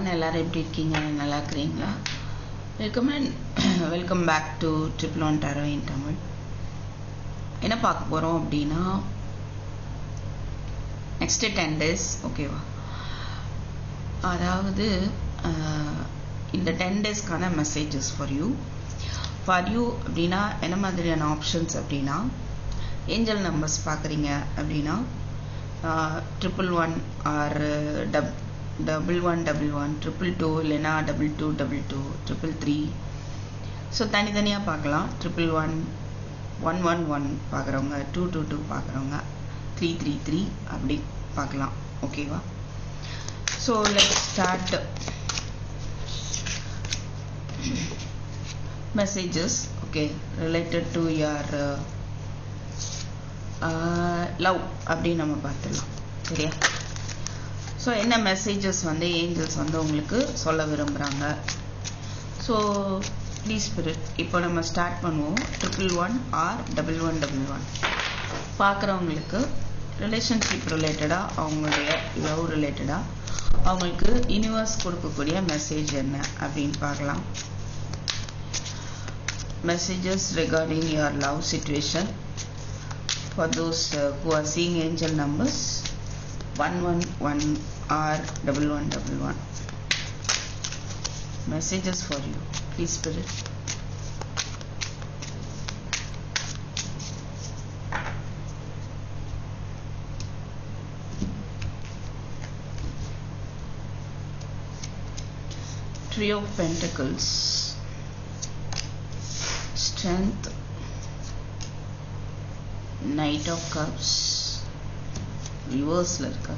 everyone, எல்லாரும் எப்படி இருக்கீங்க? நல்லா இருக்கீங்களா? Welcome back to triple one tarot in Tamil. என்ன பார்க்க போகிறோம் அப்படின்னா, நெக்ஸ்ட் 10 days ஓகேவா, அதாவது இந்த 10 daysக்கான மெசேஜஸ் ஃபார் யூ அப்படின்னா என்ன மாதிரியான ஆப்ஷன்ஸ் அப்படின்னா, ஏஞ்சல் நம்பர்ஸ் பார்க்குறீங்க அப்படின்னா 111 ஆர் 1111 222 இல்லைன்னா 2222 333. ஸோ தனித்தனியாக பார்க்கலாம். 111 111 பார்க்குறவங்க, 222 பார்க்குறவங்க, 333 அப்படி பார்க்கலாம். ஓகேவா? So let's start messages. Okay, related to your love அப்படின்னு நம்ம பார்த்துடலாம். சரியா? ஸோ என்ன மெசேஜஸ் வந்து ஏஞ்சல்ஸ் வந்து உங்களுக்கு சொல்ல விரும்புகிறாங்க. ஸோ ப்ளீஸ் ஸ்பிரிட், இப்போ நம்ம ஸ்டார்ட் பண்ணுவோம். 111 ஆர் 1111 பார்க்குறவங்களுக்கு ரிலேஷன்ஷிப் ரிலேட்டடாக, அவங்களுடைய லவ் ரிலேட்டடாக அவங்களுக்கு யூனிவர்ஸ் கொடுக்கக்கூடிய மெசேஜ் என்ன அப்படின்னு பார்க்கலாம். Messages regarding your love situation for those who are seeing angel numbers 111 or 1111. Messages for you, please spirit. Three of Pentacles, Strength, Knight of Cups, ரிவர்ஸில் இருக்க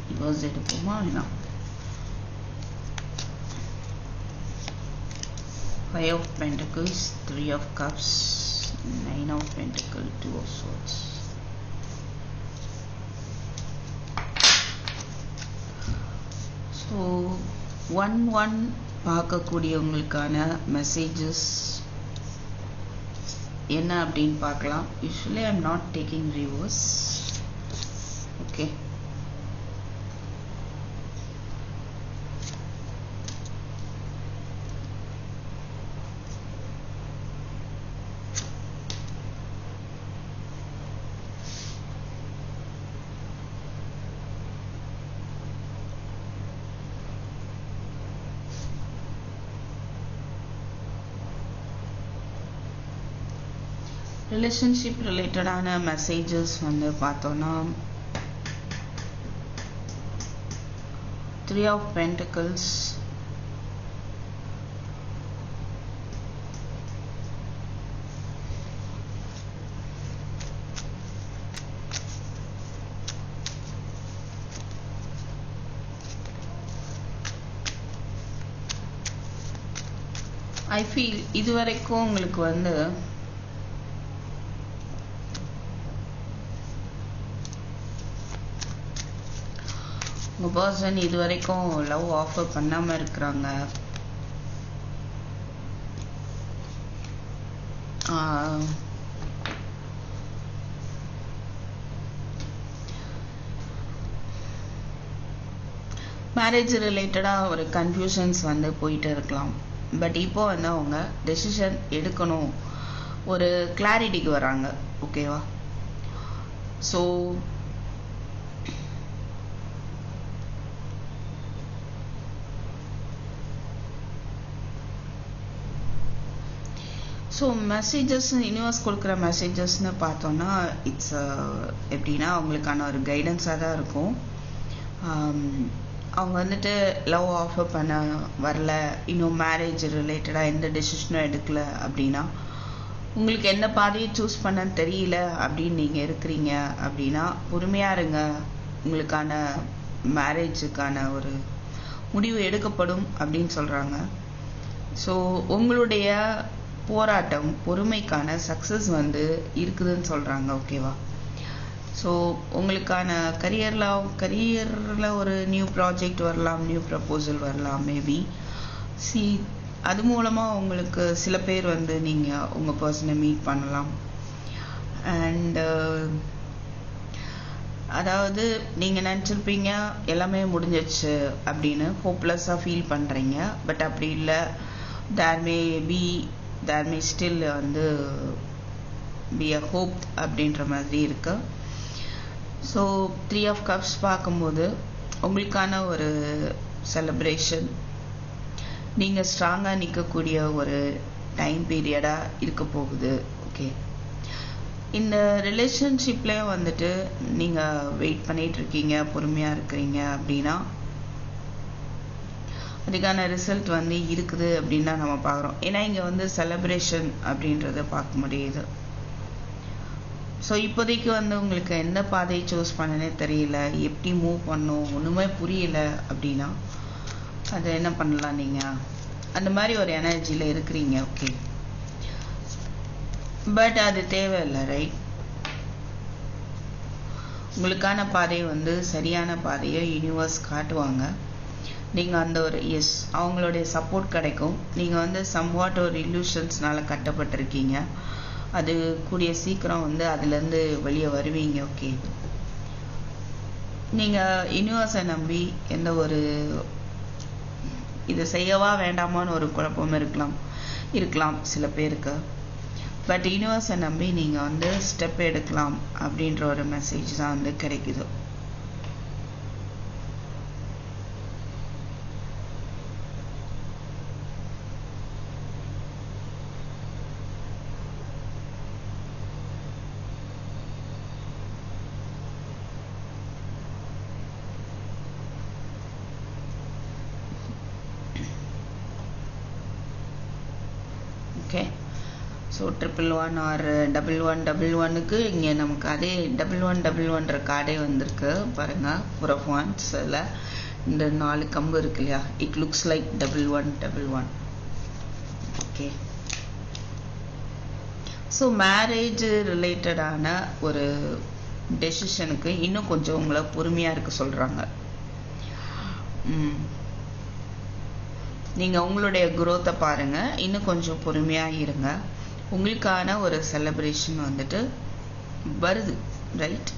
ரிவர்ஸ் எடுப்போமா? வேணாம். 5 of Pentacles, 3 of Cups, 9 of Pentacles, 2 of Swords. So 1-1 பார்க்கக்கூடியவங்களுக்கான messages என்ன அப்படின்னு பார்க்கலாம். Usually I am not taking reverse. Okay, relationship ரிலேட்டடான messages வந்து பார்த்தோன்னா 3 of Pentacles, ஐ ஃபீல் இதுவரைக்கும் உங்களுக்கு வந்து உங்கள் பர்சன் இது வரைக்கும் லவ் ஆஃபர் பண்ணாமல் இருக்கிறாங்க. மேரேஜ் ரிலேட்டடாக ஒரு கன்ஃபியூஷன்ஸ் வந்து போயிட்டு இருக்கலாம். பட் இப்போ வந்து அவங்க டெசிஷன் எடுக்கணும், ஒரு கிளாரிட்டிக்கு வராங்க. ஓகேவா? ஸோ மெசேஜஸ் யூனிவர்ஸ் கொடுக்குற மெசேஜஸ்ன்னு பார்த்தோன்னா இட்ஸ் எப்படின்னா அவங்களுக்கான ஒரு கைடன்ஸாக தான் இருக்கும். அவங்க வந்துட்டு லவ் ஆஃபர் பண்ண வரல, இன்னும் மேரேஜ் ரிலேட்டடாக எந்த டெசிஷனும் எடுக்கல அப்படின்னா, உங்களுக்கு எந்த பாதையை சூஸ் பண்ண தெரியல அப்படின்னு நீங்கள் இருக்கிறீங்க அப்படின்னா பொறுமையாக இருங்க. உங்களுக்கான மேரேஜுக்கான ஒரு முடிவு எடுக்கப்படும் அப்படின்னு சொல்கிறாங்க. ஸோ உங்களுடைய போராட்டம், பொறுமைக்கான சக்ஸஸ் வந்து இருக்குதுன்னு சொல்கிறாங்க. ஓகேவா? ஸோ உங்களுக்கான கரியரில் ஒரு நியூ ப்ராஜெக்ட் வரலாம், நியூ ப்ரப்போசல் வரலாம், மேபி அது மூலமாக உங்களுக்கு சில பேர் வந்து நீங்கள் உங்கள் பர்சனை மீட் பண்ணலாம். அண்ட் அதாவது நீங்கள் நினச்சிருப்பீங்க எல்லாமே முடிஞ்சிச்சு அப்படின்னு ஹோப்லெஸ்ஸாக ஃபீல் பண்ணுறீங்க. பட் அப்படி இல்லை. தேர் மே ஸ்டில் வந்து பி அ ஹோப் அப்படின்ற மாதிரி இருக்கு. ஸோ 3 of Cups பார்க்கும்போது உங்களுக்கான ஒரு செலிப்ரேஷன், நீங்கள் ஸ்ட்ராங்காக நிற்கக்கூடிய ஒரு டைம் பீரியடாக இருக்க போகுது. ஓகே, இந்த ரிலேஷன்ஷிப்லேயும் வந்துட்டு நீங்கள் வெயிட் பண்ணிட்டு இருக்கீங்க, பொறுமையாக இருக்கிறீங்க அப்படின்னா அதுக்கான ரிசல்ட் வந்து இருக்குது அப்படின்னு தான் நம்ம பார்க்குறோம். ஏன்னா இங்கே வந்து செலிப்ரேஷன் அப்படின்றத பார்க்க முடியுது. ஸோ இப்போதைக்கு வந்து உங்களுக்கு எந்த பாதையை சூஸ் பண்ணனே தெரியல, எப்படி மூவ் பண்ணும் ஒன்றுமே புரியல அப்படின்னா அது என்ன பண்ணலாம், நீங்கள் அந்த மாதிரி ஒரு எனர்ஜியில் இருக்கிறீங்க. ஓகே, பட் அது தேவையில்லை, ரைட்? உங்களுக்கான பாதை வந்து சரியான பாதையை யூனிவர்ஸ் காட்டுவாங்க. நீங்கள் அந்த ஒரு அவங்களுடைய சப்போர்ட் கிடைக்கும். நீங்கள் வந்து சம்வாட் ஒரு இல்லூஷன்ஸ்னால கட்டப்பட்டிருக்கீங்க. அது கூடிய சீக்கிரம் வந்து அதுலேருந்து வெளியே வருவீங்க. ஓகே, நீங்கள் யூனிவர்ஸை நம்பி எந்த ஒரு இதை செய்யவா வேண்டாமான்னு ஒரு குழப்பம் இருக்கலாம் சில பேருக்கு. பட் யூனிவர்ஸை நம்பி நீங்கள் வந்து ஸ்டெப் எடுக்கலாம் அப்படின்ற ஒரு மெசேஜ் தான் வந்து கிடைக்குது. ஓகே, ஸோ 111 ஆர் 1111க்கு இங்கே நமக்கு அதே 1111ன்ற கார்டே வந்திருக்கு பாருங்கள். 4 of Wands இந்த 4 கம்பு இருக்கு இல்லையா, it looks like 1111. Okay, so marriage ரிலேட்டடான ஒரு டெசிஷனுக்கு இன்னும் கொஞ்சம் உங்களை பொறுமையாக இருக்க சொல்கிறாங்க. நீங்கள் உங்களுடைய குரோத்தை பாருங்கள், இன்னும் கொஞ்சம் பொறுமையாக இருங்க. உங்களுக்கான ஒரு செலிப்ரேஷன் வந்துட்டு வருது, ரைட்?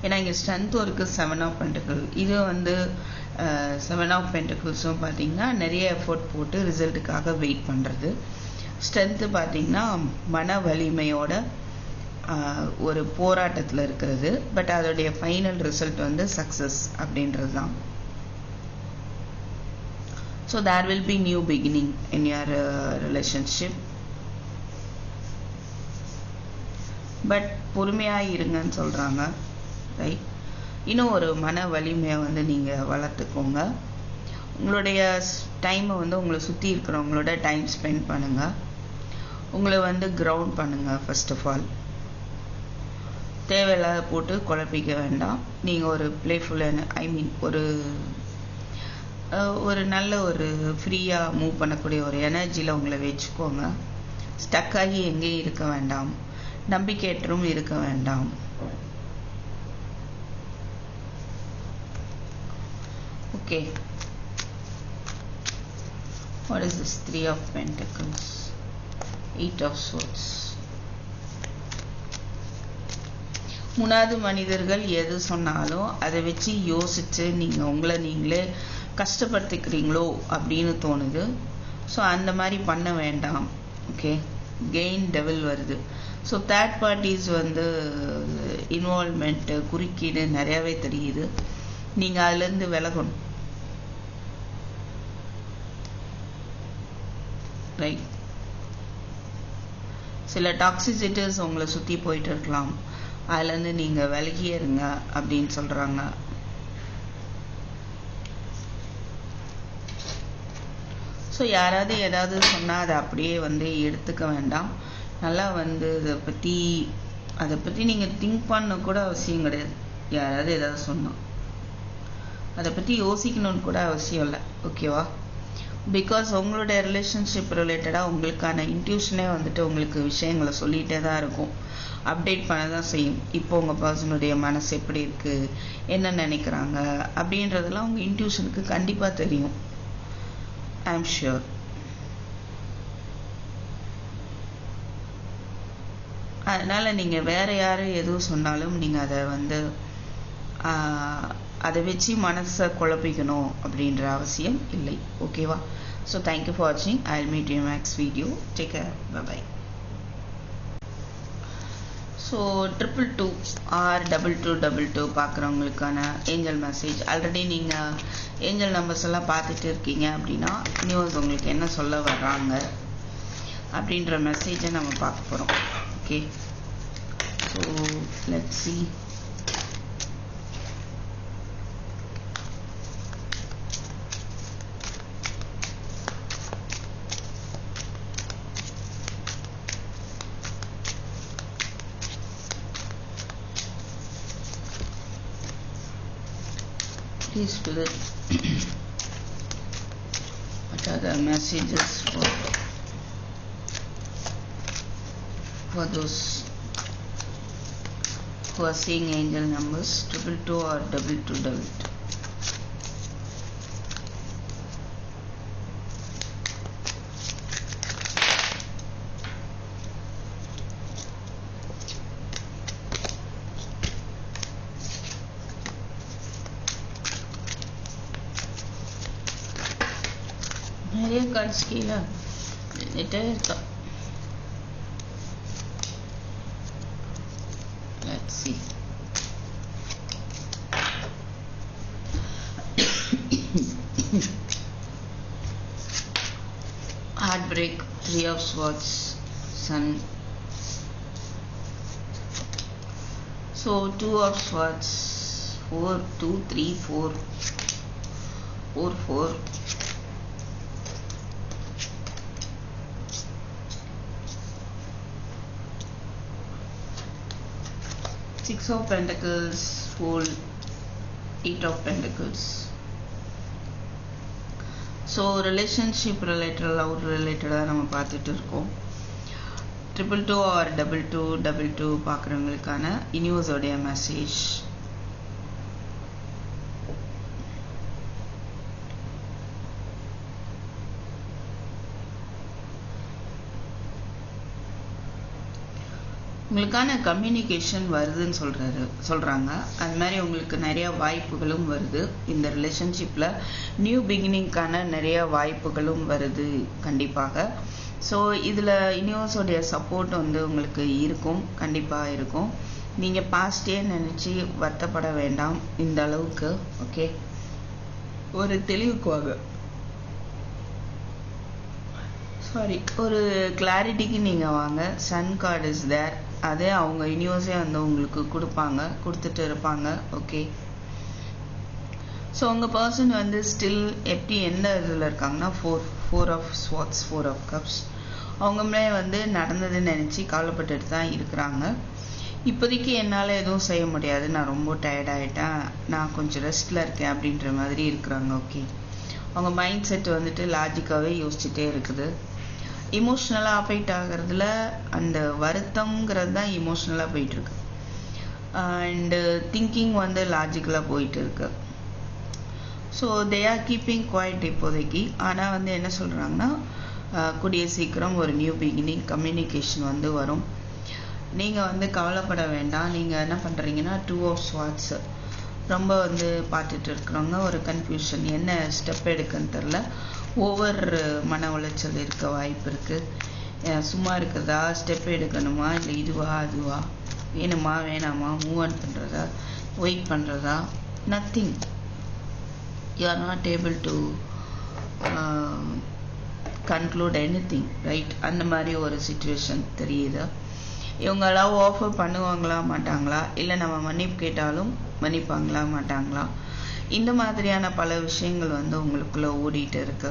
ஏன்னா இங்கே ஸ்ட்ரென்த்தும் இருக்குது, 7 of Pentacles. இது வந்து 7 of Pentaclesம் பார்த்தீங்கன்னா நிறைய எஃபோர்ட் போட்டு ரிசல்ட்டுக்காக வெயிட் பண்ணுறது. ஸ்ட்ரென்த்து பார்த்தீங்கன்னா மன வலிமையோட ஒரு போராட்டத்தில் இருக்கிறது. பட் அதோடைய ஃபைனல் ரிசல்ட் வந்து சக்ஸஸ் அப்படின்றது தான். So there will be new beginning in your relationship. But பொறுமையாக இருங்கன்னு சொல்கிறாங்க, ரைட்? இன்னும் ஒரு மன வலிமையை வந்து நீங்கள் வளர்த்துக்கோங்க. உங்களுடைய டைமை வந்து உங்களை சுற்றி இருக்கிறவங்களோட டைம் ஸ்பெண்ட் பண்ணுங்கள். உங்களை வந்து கிரவுண்ட் பண்ணுங்கள். ஃபர்ஸ்ட் ஆஃப் ஆல் தேவையில்லாத போட்டு குழப்பிக்க வேண்டாம். நீங்கள் ஒரு பிளேஃபுல்லான ஒரு நல்ல ஒரு ஃப்ரீயாக மூவ் பண்ணக்கூடிய ஒரு எனர்ஜியில் உங்களை வச்சுக்கோங்க. ஸ்டக் ஆகி எங்கேயும் இருக்க வேண்டாம், நம்பிக்கையற்றும் இருக்க வேண்டாம். Okay, what is this 3 of Pentacles, 8 of Swords. மூணாவது மனிதர்கள் எது சொன்னாலும் அதை வச்சு யோசிச்சு நீங்கள் உங்களை நீங்களே கஷ்டப்படுத்திக்கிறீங்களோ அப்படின்னு தோணுது. ஸோ அந்த மாதிரி பண்ண வேண்டாம். ஓகே, கெயின் டெவில் வருது. ஸோ தேர்ட் பார்ட்டிஸ் வந்து இன்வால்மெண்ட்டு குறுக்கீடு நிறையாவே தெரியுது. நீங்கள் அதுலேருந்து விலகணும், ரைட்? சில டாக்ஸிசிட்டிஸ் உங்களை சுற்றி போயிட்டு இருக்கலாம், அதுலேருந்து நீங்கள் விலகியே இருங்க அப்படின்னு சொல்கிறாங்க. ஸோ யாராவது ஏதாவது சொன்னால் அதை அப்படியே வந்து எடுத்துக்க வேண்டாம். நல்லா வந்து அதை பற்றி நீங்கள் திங்க் பண்ண கூட அவசியம் கிடையாது. யாராவது ஏதாவது சொன்னால் அதை பற்றி யோசிக்கணும்னு கூட அவசியம் இல்லை. ஓகேவா? பிகாஸ் உங்களோட ரிலேஷன்ஷிப் ரிலேட்டடாக உங்களுக்கான இன்ட்யூஷனே வந்துட்டு உங்களுக்கு விஷயங்களை சொல்லிகிட்டே தான் இருக்கும், அப்டேட் பண்ண தான் செய்யும். இப்போ உங்கள் பர்சனுடைய மனசு எப்படி இருக்குது, என்ன நினைக்கிறாங்க அப்படின்றதெல்லாம் உங்கள் இன்ட்யூஷனுக்கு கண்டிப்பாக தெரியும். I'm sure. அதனால் நீங்கள் வேறு யார் எதுவும் சொன்னாலும் நீங்கள் அதை வந்து அதை வச்சு மனசை குழப்பிக்கணும் அப்படின்ற அவசியம் இல்லை. ஓகேவா? ஸோ தேங்க்யூ ஃபார் வாட்சிங். I will meet you next video. Take care. Bye. So 222 or 2222 பார்க்குறவங்களுக்கான ஏஞ்சல் மெசேஜ். ஆல்ரெடி நீங்கள் ஏஞ்சல் நம்பர்ஸ் எல்லாம் பார்த்துட்டு இருக்கீங்க அப்படின்னா நியூஸ் உங்களுக்கு என்ன சொல்ல வர்றாங்க அப்படின்ற மெசேஜை நம்ம பார்க்க போகிறோம். Okay, so let's see. Please do it. What are the messages for those who are seeing angel numbers 222 or 2222? நிறைய கார்ட்ஸ் கீழே நின்றுட்டே இருக்கா. Let's see. Heartbreak, 3 of Swords, Sun. So 2 of Swords, 4, 2, 3, 4, 4, 4. 6 of Pentacles, Fool, 8 of Pentacles. So relationship related, love related நம்ம பார்த்துட்டு இருக்கோம். 222 or 2222 பார்க்குறவங்களுக்கான யூனிவர்ஸோடைய message. உங்களுக்கான communication வருதுன்னு சொல்கிறாங்க. அது மாதிரி உங்களுக்கு நிறைய வாய்ப்புகளும் வருது. இந்த ரிலேஷன்ஷிப்பில் நியூ பிகினிங்கான நிறைய வாய்ப்புகளும் வருது கண்டிப்பாக. ஸோ இதில் யூனிவர்ஸோடைய சப்போர்ட் வந்து உங்களுக்கு இருக்கும், கண்டிப்பாக இருக்கும். நீங்கள் பாஸ்டே நினச்சி வருத்தப்பட வேண்டாம் இந்த அளவுக்கு. ஓகே, ஒரு தெளிவுக்கு வாங்க. ஒரு கிளாரிட்டிக்கு நீங்கள் வாங்க. Sun card is there. அதே அவங்க யூனிவர்ஸே வந்து உங்களுக்கு கொடுத்துட்டு இருப்பாங்க. ஓகே, ஸோ உங்கள் பர்சன் வந்து ஸ்டில் எப்படி எந்த இதில் இருக்காங்கன்னா 4 of Swords, 4 of Cups. அவங்களே வந்து நடந்ததுன்னு நினச்சி கவலைப்பட்டுட்டு தான் இருக்கிறாங்க. இப்போதைக்கு என்னால் எதுவும் செய்ய முடியாது, நான் ரொம்ப டயர்டாயிட்டேன், நான் கொஞ்சம் ரெஸ்ட்டில் இருக்கேன் அப்படின்ற மாதிரி இருக்கிறாங்க. ஓகே, அவங்க மைண்ட் செட் வந்துட்டு லாஜிக்காகவே யோசிச்சுட்டே இருக்குது. இமோஷ்னலாக அஃபெக்ட் ஆகிறதுல அந்த வருத்தங்கிறது தான் இமோஷ்னலாக போயிட்டுருக்கு. அண்டு திங்கிங் வந்து லாஜிக்கலாக போயிட்டு இருக்கு. So they are keeping quiet இப்போதைக்கு. ஆனால் வந்து என்ன சொல்கிறாங்கன்னா கூடிய சீக்கிரம் ஒரு நியூ பிகினிங் கம்யூனிகேஷன் வந்து வரும். நீங்கள் வந்து கவலைப்பட வேண்டாம். நீங்கள் என்ன பண்ணுறீங்கன்னா 2 of Swords ரொம்ப வந்து பார்த்துட்டு இருக்கிறவங்க ஒரு கன்ஃபியூஷன், என்ன ஸ்டெப் எடுக்குன்னு தெரில, ஒவ்வொரு மன உளைச்சல் இருக்க வாய்ப்பு இருக்குது. சும்மா இருக்கிறதா, ஸ்டெப் எடுக்கணுமா, இல்லை இதுவா அதுவா, வேணுமா வேணாமா, மூவ் ஆன் பண்ணுறதா, வெயிட் பண்ணுறதா, nothing. You are not able to conclude anything, right? அந்த மாதிரி ஒரு சிச்சுவேஷன் தெரியுது. இவங்க லவ் ஆஃபர் பண்ணுவாங்களா மாட்டாங்களா, இல்லை நம்ம மன்னிப்பு கேட்டாலும் மன்னிப்பாங்களா மாட்டாங்களா, இந்த மாதிரியான பல விஷயங்கள் வந்து உங்களுக்குள்ள ஓடிட்டு இருக்கு.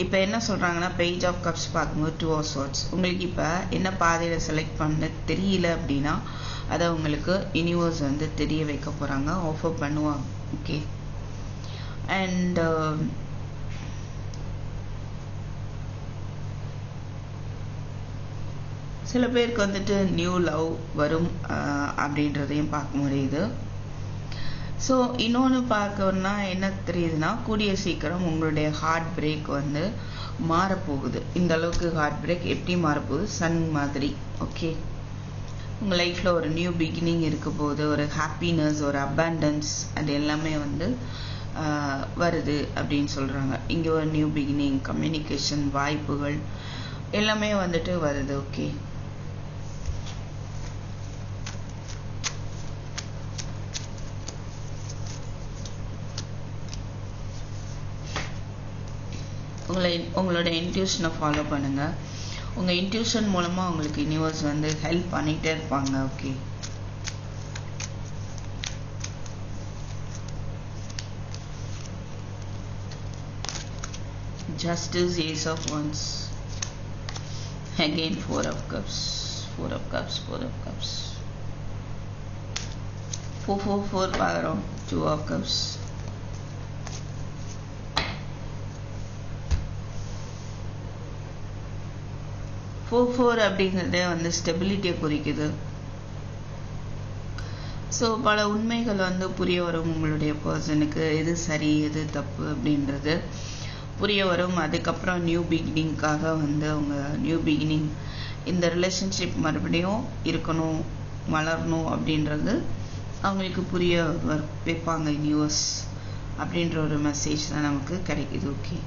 இப்போ என்ன சொல்கிறாங்கன்னா பேஜ் ஆஃப் கப்ஸ் பார்க்கும்போது 2 of Swords. உங்களுக்கு இப்போ என்ன பாதையில் செலக்ட் பண்ண தெரியல அப்படின்னா அதை உங்களுக்கு யூனிவர்ஸ் வந்து தெரிய வைக்க போகிறாங்க, ஆஃபர் பண்ணுவாங்க. ஓகே, அண்ட் சில பேருக்கு வந்துட்டு நியூ லவ் வரும் அப்படின்றதையும் பார்க்க முடியுது. ஸோ இன்னொன்று பார்க்கணுன்னா என்ன தெரியுதுன்னா கூடிய சீக்கிரம் உங்களுடைய ஹார்ட் பிரேக் மாறப்போகுது. இந்த அளவுக்கு ஹார்ட் பிரேக் எப்படி மாறப்போகுது, சன் மாதிரி. ஓகே, உங்கள் லைஃப்பில் ஒரு நியூ பிகினிங் இருக்க போது, ஒரு ஹாப்பினஸ், ஒரு அபண்டன்ஸ், அது எல்லாமே வந்து வருது அப்படின்னு சொல்கிறாங்க. இங்கே ஒரு நியூ பிகினிங், கம்யூனிகேஷன், வாய்ப்புகள் எல்லாமே வந்துட்டு வருது. ஓகே, உங்களோட இன்ட்யூஷனை ஃபாலோ பண்ணுங்கள். உங்கள் இன்ட்யூஷன் மூலமாக உங்களுக்கு யூனிவர்ஸ் வந்து ஹெல்ப் பண்ணிகிட்டே இருப்பாங்க. Okay, Justice, Ace of Wands, again 4 of Cups, 4 of Cups, 4 of Cups, 4 4 4 பார்க்குறோம், 2 of Cups, 4 4 அப்படிங்கிறதே வந்து ஸ்டெபிலிட்டியை குறிக்குது. ஸோ பல உண்மைகள் வந்து புரிய வரும். உங்களுடைய பர்சனுக்கு எது சரி எது தப்பு அப்படின்றது புரிய வரும். அதுக்கப்புறம் நியூ பிகினிங்காக வந்து அவங்க நியூ பிகினிங், இந்த ரிலேஷன்ஷிப் மறுபடியும் இருக்கணும், வளரணும் அப்படின்றது அவங்களுக்கு புரிய வைப்பாங்க யூனிவர்ஸ் அப்படின்ற ஒரு மெசேஜ் தான் நமக்கு கிடைக்குது. Okay,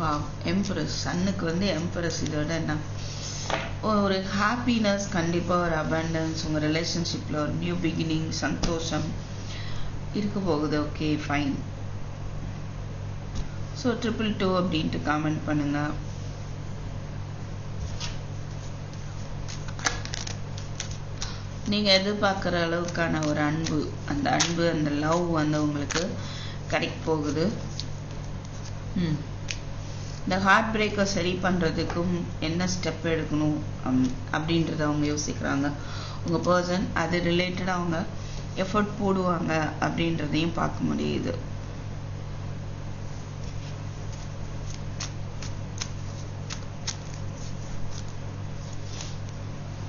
wow, empress. சன்னுக்கு வந்து எம்பரஸ். இதோட என்ன ஒரு ஹாப்பினஸ், கண்டிப்பாக ஒரு அபண்டன்ஸ், உங்கள் ரிலேஷன்ஷிப்பில் ஒரு நியூ பிகினிங், சந்தோஷம் இருக்க போகுது. Okay, fine. ஸோ 222 அப்படின்ட்டு காமெண்ட் பண்ணுங்க. நீங்கள் எதிர்பார்க்குற அளவுக்கான ஒரு அன்பு, அந்த அன்பு, அந்த லவ் வந்து உங்களுக்கு கிடைக்க போகுது. இந்த ஹார்ட் பிரேக்கை சரி பண்ணுறதுக்கும் என்ன ஸ்டெப் எடுக்கணும் அப்படின்றத அவங்க யோசிக்கிறாங்க. உங்கள் பர்சன் அது ரிலேட்டடாக அவங்க எஃபர்ட் போடுவாங்க அப்படின்றதையும் பார்க்க முடியுது.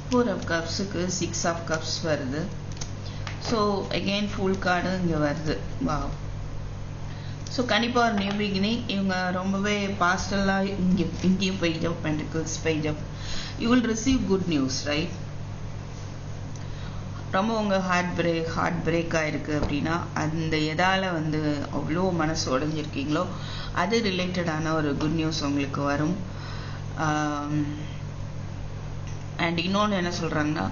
Four of Cupsக்கு 6 of Cups வருது. ஸோ அகெயின் ஃபுல் கார்டு இங்கே வருது. வா, ஸோ கண்டிப்பாக ஒரு நியூ பிகினிங். இவங்க ரொம்பவே பாஸ்டலாக இங்கேயும் page of pentacles, page of, you will receive good news, right? ரொம்ப உங்கள் ஹார்ட் பிரேக் ஆகிருக்கு அப்படின்னா, அந்த எதால் வந்து அவ்வளோ மனசு உடஞ்சிருக்கீங்களோ அது ரிலேட்டடான ஒரு குட் நியூஸ் உங்களுக்கு வரும். அண்ட் இன்னொன்று என்ன சொல்கிறாங்கன்னா,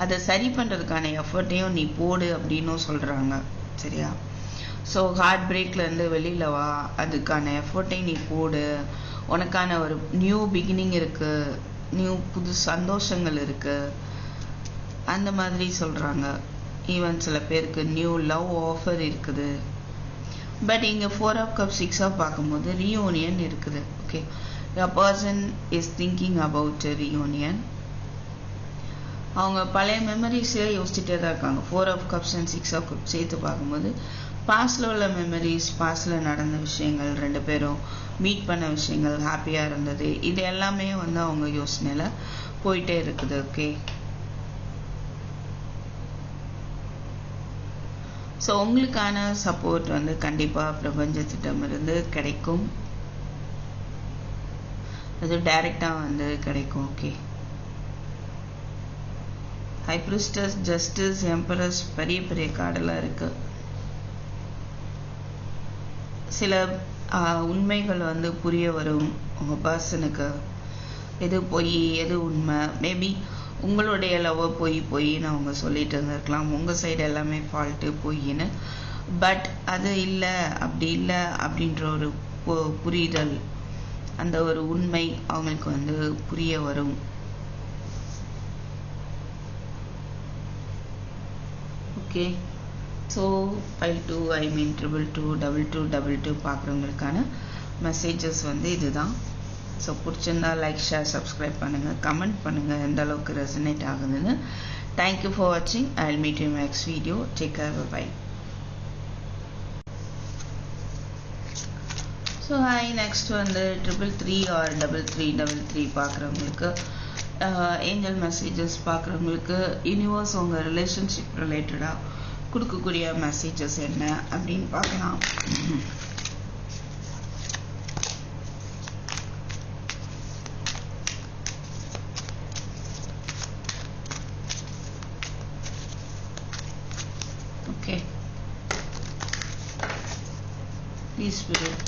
அதை சரி பண்ணுறதுக்கான எஃபர்ட்டையும் நீ போடு அப்படின்னும் சொல்கிறாங்க. சரியா? ஸோ ஹார்ட் பிரேக்லேருந்து வெளியில் வா, அதுக்கான எஃபர்ட்டையும் நீ போடு, உனக்கான ஒரு நியூ பிகினிங் இருக்குது, புது சந்தோஷங்கள் இருக்குது, அந்த மாதிரி சொல்கிறாங்க. ஈவன் சில பேருக்கு நியூ லவ் ஆஃபர் இருக்குது. பட் இங்கே 4 of Cups 6 of பார்க்கும்போது ரீயூனியன் இருக்குது. Okay, a person is thinking about a reunion. அவங்க பழைய மெமரிஸே யோசிச்சுட்டே தான் இருக்காங்க. 4 of Cups and 6 of Cups சேர்த்து பார்க்கும்போது பாஸ்டில் உள்ள மெமரிஸ், பாஸ்டில் நடந்த விஷயங்கள், 2 பேரும் மீட் பண்ண விஷயங்கள், ஹாப்பியாக இருந்தது, இது எல்லாமே வந்து அவங்க யோசனையில் போயிட்டே இருக்குது. ஓகே, ஸோ உங்களுக்கான சப்போர்ட் வந்து கண்டிப்பாக பிரபஞ்சத்திடமிருந்து கிடைக்கும். அது டைரெக்டாக வந்து கிடைக்கும். Okay, high priestess, justice, empress, பெரிய பெரிய கார்டெல்லாம் இருக்கு. சில உண்மைகள் வந்து புரிய வரும் உங்கள் பர்சனுக்கு. எது பொய் எது உண்மை, மேபி உங்களுடைய லவ்வை பொய்ன்னு அவங்க சொல்லிட்டு இருந்திருக்கலாம், உங்கள் சைடு எல்லாமே ஃபால்ட்டு பொய்ன்னு. பட் அது இல்லை, அப்படி இல்லை அப்படின்ற ஒரு புரிதல், அந்த ஒரு உண்மை அவங்களுக்கு வந்து புரிய வரும். ஓகே, ஸோ 52 222 2222 பார்க்குறவங்களுக்கான மெசேஜஸ் வந்து இதுதான். ஸோ பிடிச்சிருந்தா லைக், ஷேர், சப்ஸ்கிரைப் பண்ணுங்கள், கமெண்ட் பண்ணுங்கள் எந்த அளவுக்கு ரெசனேட் ஆகுதுன்னு. தேங்க்யூ ஃபார் வாட்சிங். I will meet you next video. Take care, bye. So hi, next வந்து 333 or 3333 பார்க்குறவங்களுக்கு, ஏஞ்சல் மெசேஜஸ் பார்க்குறவங்களுக்கு யூனிவர்ஸ் உங்கள் ரிலேஷன்ஷிப் ரிலேட்டடாக கொடுக்கக்கூடிய மெசேஜஸ் என்ன அப்படின்னு பார்க்கலாம். Peace Spirit.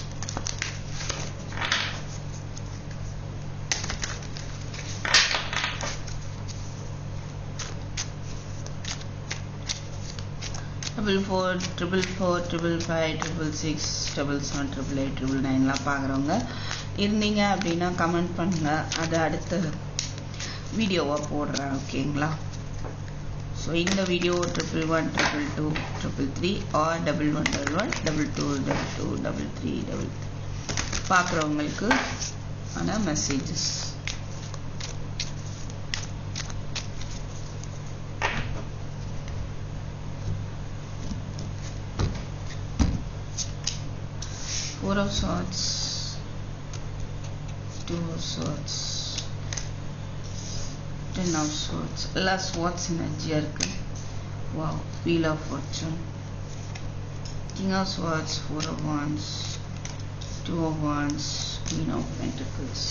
Triple 4, 444, 555, 666, 777, 888, 999 பார்க்குறவங்க இருந்தீங்க அப்படின்னா கமெண்ட் பண்ணுங்க, அது அடுத்த வீடியோவாக போடுறேன். ஓகேங்களா? ஸோ இந்த வீடியோ 111, 222, 333 ஆர் 1111, 22, 22, 33, 33 பார்க்குறவங்களுக்கு ஆன messages. Four of Swords, Two of Swords, Ten of Swords. எல்லாம் Swords எனர்ஜியாக இருக்கு. Wow. Wheel of Fortune, King of Swords, Four of Wands, Two of Wands, Queen of Pentacles.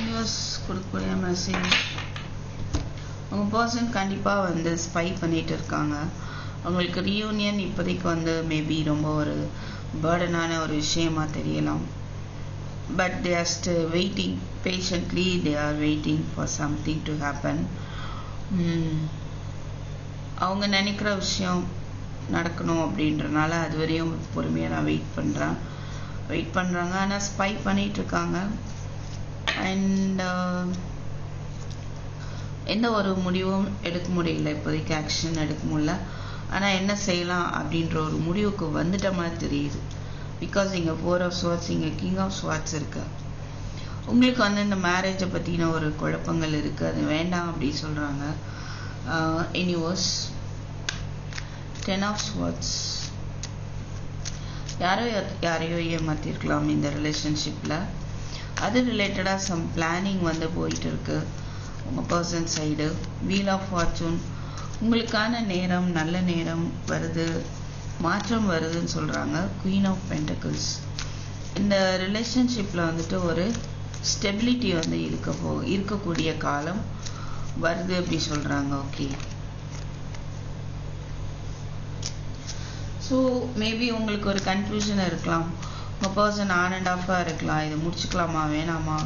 News கொடுக்கக்கூடிய message. உங்கள் person கண்டிப்பாக வந்து spy பண்ணிட்டு இருக்காங்க. அவங்களுக்கு ரீயூனியன் இப்போதைக்கு வந்து மேபி ரொம்ப ஒரு பேர்டனான ஒரு விஷயமா தெரியலாம். But they are still waiting patiently, they are waiting for something to happen. அவங்க நினைக்கிற விஷயம் நடக்கணும் அப்படின்றனால அது வரையும் பொறுமையாக நான் வெயிட் பண்ணுறாங்க. ஆனால் ஸ்பை பண்ணிகிட்ருக்காங்க. அண்ட் எந்த ஒரு முடிவும் எடுக்க முடியல, இப்போதைக்கு ஆக்ஷன் எடுக்க முடியல. ஆனால் என்ன செய்யலாம் அப்படின்ற ஒரு முடிவுக்கு வந்துட்ட மாதிரி தெரியுது. பிகாஸ் இங்கே 4 of Swords, இங்கே King of Swords இருக்கு. உங்களுக்கு வந்து இந்த மேரேஜை பற்றின ஒரு குழப்பங்கள் இருக்குது, அது வேண்டாம் அப்படி சொல்கிறாங்க. யூனிவர்ஸ். 10 of Swords. யாரையோ ஏமாற்றிருக்கலாம் இந்த ரிலேஷன்ஷிப்பில். அது ரிலேட்டடாக சம் பிளானிங் வந்து போயிட்டு இருக்கு உங்கள் person side. Wheel of fortune. உங்களுக்கான நேரம், நல்ல நேரம் வருது, மாற்றம் வருதுன்னு சொல்கிறாங்க. Queen of pentacles. இந்த ரிலேஷன்ஷிப்பில் வந்துட்டு ஒரு ஸ்டெபிலிட்டி வந்து இருக்கக்கூடிய காலம் வருது அப்படி சொல்கிறாங்க. ஓகே. ஸோ மேபி உங்களுக்கு ஒரு கன்ஃபியூஷன் இருக்கலாம். உங்கள் பர்சன் ஆன் அண்ட் ஆஃபாக இருக்கலாம். இதை முடிச்சுக்கலாமா வேணாமா,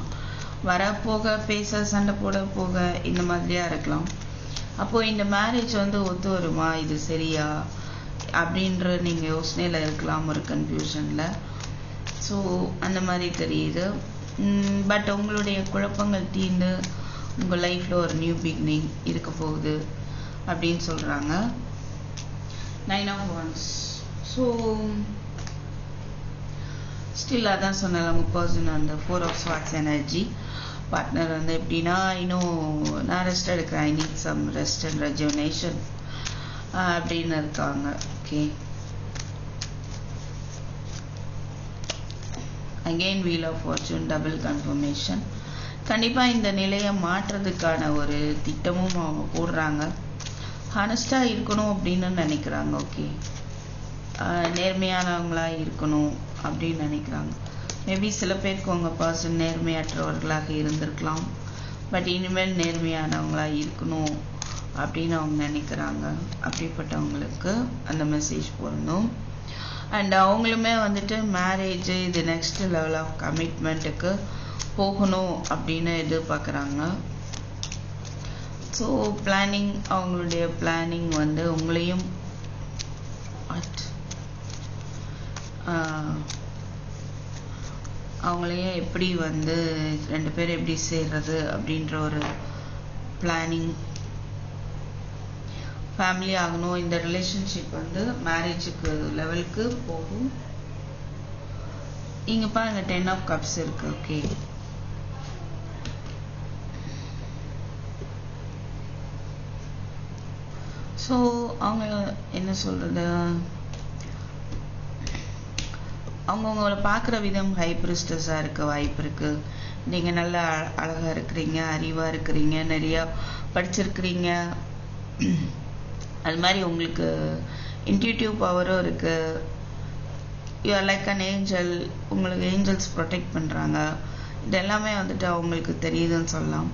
வர போக பேச சண்டை போட போக இந்த மாதிரியாக இருக்கலாம். அப்போது இந்த மேரேஜ் வந்து ஒத்து வருமா, இது சரியா அப்படின்ற நீங்கள் யோசனையில் இருக்கலாம், ஒரு கன்ஃபியூஷனில். ஸோ அந்த மாதிரி தெரியுது. பட் உங்களுடைய குழப்பங்கள் தீர்ந்து உங்கள் லைஃப்பில் ஒரு நியூ பிகினிங் இருக்க போகுது அப்படின்னு சொல்கிறாங்க. 9 of Wands. ஸோ ஸ்டில் அதான் சொன்னால உங்கள் பர்சன் அந்த 4 of Swords எனர்ஜி. பார்ட்னர் வந்து எப்படின்னா, இன்னும் நான் ரெஸ்ட் எடுக்கிறேன், I need some rest and rejuvenation அப்படின்னு இருக்காங்க. Okay. Again wheel of fortune, double confirmation. கண்டிப்பாக இந்த நிலையை மாற்றுறதுக்கான ஒரு திட்டமும் அவங்க போடுறாங்க. ஹானஸ்டாக இருக்கணும் அப்படின்னு நினைக்கிறாங்க. ஓகே. நேர்மையானவங்களாக இருக்கணும் அப்படின்னு நினைக்கிறாங்க. மேபி சில பேருக்கு உங்கள் பர்சன் நேர்மையற்றவர்களாக இருந்திருக்கலாம். பட் இனிமேல் நேர்மையானவங்களாக இருக்கணும் அப்படின்னு அவங்க நினைக்கிறாங்க. அப்படிப்பட்டவங்களுக்கு அந்த மெசேஜ் போடணும். அண்ட் அவங்களுமே வந்துட்டு மேரேஜ் இது நெக்ஸ்ட் லெவல் ஆஃப் கமிட்மெண்ட்டுக்கு போகணும் அப்படின்னு எதிர்பார்க்குறாங்க. ஸோ பிளானிங், அவங்களுடைய பிளானிங் வந்து உங்களையும் அவங்களையும் எப்படி வந்து 2 பேர் எப்படி சேர்றது அப்படின்ற ஒரு பிளானிங். ஃபேமிலி ஆகணும், இந்த ரிலேஷன்ஷிப் வந்து மேரேஜுக்கு லெவலுக்கு போகும். இங்கே பாருங்க 10 of Cups இருக்கு. ஓகே. ஸோ அவங்க என்ன சொல்கிறது, அவங்க உங்களை பார்க்குற விதம் ஹை பிரிஸ்டஸாக இருக்க வாய்ப்பு இருக்குது. நீங்கள் நல்லா அழகாக இருக்கிறீங்க, அறிவாக இருக்கிறீங்க, நிறையா படிச்சிருக்கிறீங்க. அது மாதிரி உங்களுக்கு இன்ட்யூட்டிவ் பவரும் இருக்குது. You are like an angel. உங்களுக்கு ஏஞ்சல்ஸ் ப்ரொடெக்ட் பண்ணுறாங்க. இது எல்லாமே வந்துட்டு அவங்களுக்கு தெரியுதுன்னு சொல்லலாம்.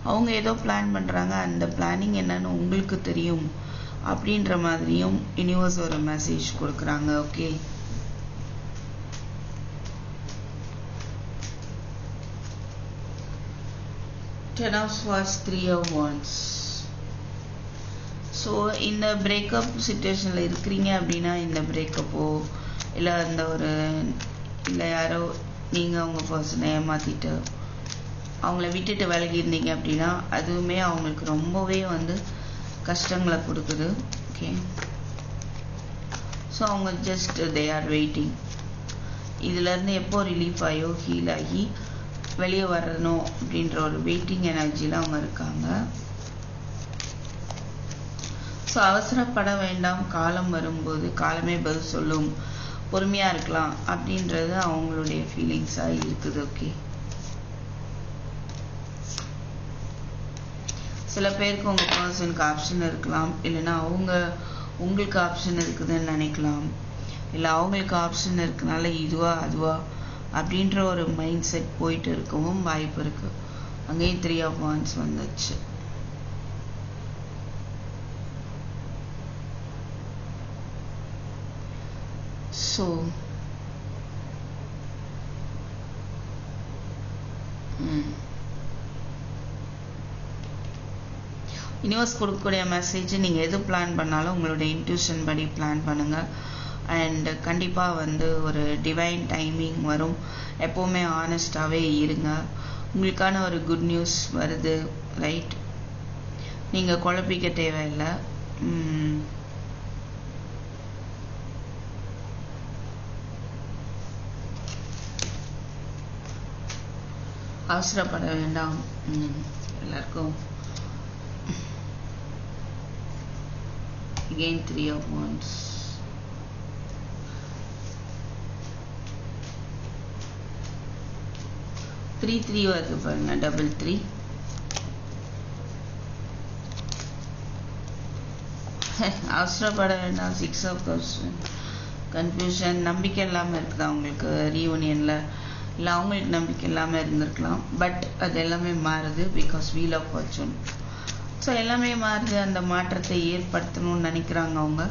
அவங்க ஏதோ பிளான் பண்ணுறாங்க, அந்த பிளானிங் என்னன்னு உங்களுக்கு தெரியும் அப்படின்ற மாதிரியும் யூனிவர்ஸ் ஒரு மெசேஜ் கொடுக்குறாங்க. Okay, Ten of Swords, Three of Wands. So இந்த பிரேக்கப் சுச்சுவேஷனில் இருக்கிறீங்க அப்படின்னா, இந்த பிரேக்கப்போ இல்லை அந்த ஒரு இல்லை யாரோ நீங்கள் அவங்க பர்சனை ஏமாற்றிட்டு அவங்கள விட்டுட்டு விலகி இருந்தீங்க அப்படின்னா, அதுவுமே அவங்களுக்கு ரொம்பவே கஷ்டங்களை கொடுக்குது. ஓகே, ஸோ அவங்க ஜஸ்ட் தே ஆர் வெயிட்டிங். இதுலேருந்து எப்போ ரிலீஃப் ஆகியோ ஹீல் ஆகி வெளியே வரணும் அப்படின்ற ஒரு வெயிட்டிங் எனர்ஜியில் அவங்க இருக்காங்க. ஸோ அவசரப்பட வேண்டாம், காலம் வரும்போது காலமே பதில் சொல்லும், பொறுமையாக இருக்கலாம் அப்படின்றது அவங்களுடைய ஃபீலிங்ஸாக இருக்குது. ஓகே, சில பேருக்கு உங்கள் பர்சனுக்கு ஆப்ஷன் இருக்கலாம், இல்லைன்னா அவங்க உங்களுக்கு ஆப்ஷன் இருக்குதுன்னு நினைக்கலாம், இல்லை அவங்களுக்கு ஆப்ஷன் இருக்குனால இதுவா அதுவா அப்படின்ற ஒரு மைண்ட் செட் போயிட்டு இருக்கவும் வாய்ப்பு இருக்குது. அங்கேயும் 3 of Wands வந்துச்சு. ஸோ யூனிவர்ஸ் கொடுக்கக்கூடிய மெசேஜ், நீங்கள் எது பிளான் பண்ணாலும் உங்களுடைய இன்ட்யூஷன் படி பிளான் பண்ணுங்கள். அண்ட் கண்டிப்பாக ஒரு டிவைன் டைமிங் வரும். எப்போவுமே ஆனஸ்டாகவே இருங்க. உங்களுக்கான ஒரு குட் நியூஸ் வருது, ரைட்? நீங்கள் குழப்பிக்க தேவையில்லை. அவசரப்பட வேண்டாம். எல்லாருக்கும் again 3 of Wands. த்ரீ வருது பாருங்க, 3. அவசரப்பட வேண்டாம். 6 of Cups. கன்ஃபியூஷன், நம்பிக்கை இல்லாமல் இருக்குதா உங்களுக்கு ரீயூனியனில்? இல்லை அவங்களுக்கு நம்பிக்கை இல்லாமல் இருந்திருக்கலாம். பட் அது எல்லாமே மாறுது, because wheel of fortune. So எல்லாமே மாறுது. அந்த மாற்றத்தை ஏற்படுத்தணும்னு நினைக்கிறாங்க அவங்க.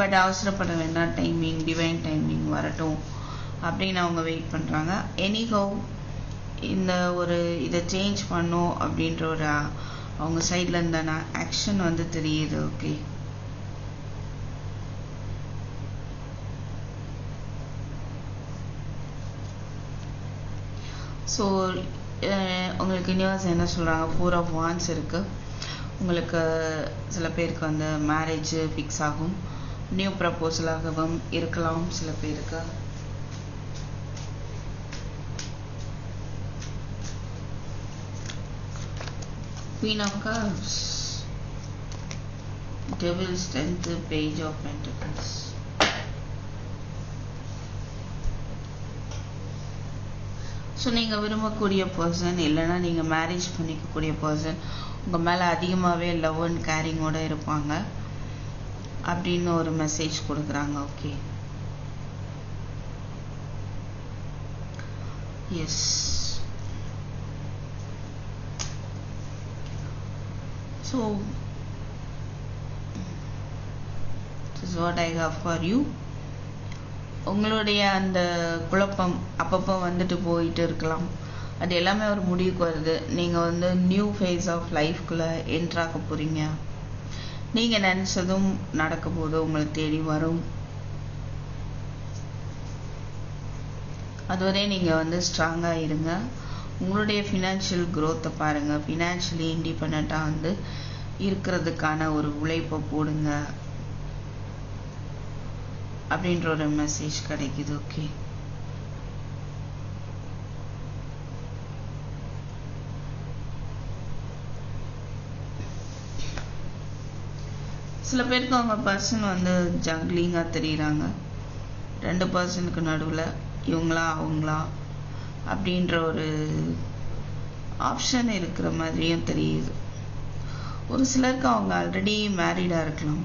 பட் அவசரப்பட வேண்டாம், டைமிங் டிவைன் டைமிங் வரட்டும் அப்படின்னு அவங்க வெயிட் பண்ணுறாங்க. எனிஹவ் இந்த ஒரு இதை சேஞ்ச் பண்ணும் அப்படின்ற ஒரு அவங்க சைடில் இருந்தான ஆக்ஷன் தெரியுது. ஓகே, ஸோ உங்களுக்கு யூனிவர்ஸ் என்ன சொல்கிறாங்க? 4 of Wands இருக்குது. உங்களுக்கு சில பேருக்கு மேரேஜ் ஃபிக்ஸ் ஆகும், நியூ ப்ரப்போசலாகவும் இருக்கலாம் சில பேருக்கு. Queen of Cups, Devil, Strength, Page of Pentacles. So நீங்கள் விரும்பக்கூடிய பர்சன், இல்லைன்னா நீங்கள் மேரேஜ் பண்ணிக்கக்கூடிய பர்சன் உங்கள் மேலே அதிகமாகவே லவ் அண்ட் கேரிங்கோடு இருப்பாங்க அப்படின்னு ஒரு மெசேஜ் கொடுக்குறாங்க. Okay, yes. So this is what I have for you. உங்களுடைய அந்த குழப்பம் அப்பப்போ போயிட்டு இருக்கலாம். அது எல்லாமே ஒரு முடிவுக்கு வருது. நீங்கள் நியூ ஃபேஸ் ஆஃப் லைஃப்குள்ளே என்ட்ராக போகிறீங்க. நீங்கள் நினச்சதும் நடக்க போது உங்களுக்கு தேடி வரும். அதுவரை நீங்கள் ஸ்ட்ராங்காக இருங்க. உங்களுடைய ஃபினான்ஷியல் க்ரோத்தை பாருங்கள். ஃபினான்ஷியலி இண்டிபெண்ட்டாக இருக்கிறதுக்கான ஒரு உழைப்பை போடுங்க அப்படின்ற ஒரு மெசேஜ் கிடைக்குது. ஓகே, சில பேருக்கு அவங்க பர்சன் ஜங்க்லிங்காக தெரியுறாங்க. 2 பர்சனுக்கு நடுவில் இவங்களா அவங்களா அப்படின்ற ஒரு ஆப்ஷன் இருக்கிற மாதிரியும் தெரியுது. ஒரு சிலருக்கு அவங்க ஆல்ரெடி மேரீடாக இருக்கலாம்.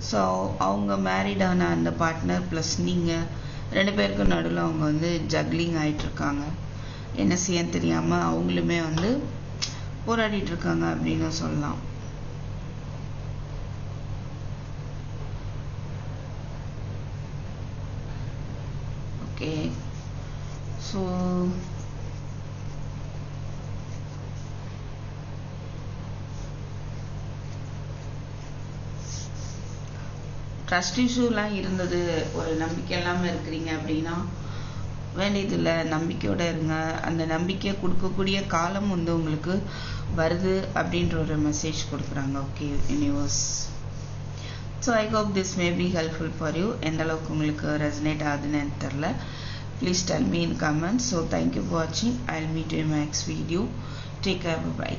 ஸோ அவங்க மேரீடான அந்த பார்ட்னர் ப்ளஸ் நீங்கள் 2 பேருக்கு நடுவில் அவங்க ஜக்லிங் ஆகிட்டுருக்காங்க. என்ன செய்ய தெரியாமல் அவங்களுமே போராடிட்டு இருக்காங்க அப்படின்னு சொல்லலாம். ஓகே, ஸோ ட்ரஸ்ட் இஷ்யூலாம் இருந்தது, ஒரு நம்பிக்கை இல்லாமல் இருக்கிறீங்க அப்படின்னா வேண்டியதில்லை, நம்பிக்கையோடு இருங்க. அந்த நம்பிக்கையை கொடுக்கக்கூடிய காலம் வந்து உங்களுக்கு வருது அப்படின்ற ஒரு மெசேஜ் கொடுக்குறாங்க. Okay universe, so I hope this may be helpful for you. எந்த அளவுக்கு உங்களுக்கு ரெசனேட் ஆகுதுன்னு எனக்கு தெரில. Please tell me in comments. So thank you for வாட்சிங். I will meet you in my next video. Take care, by.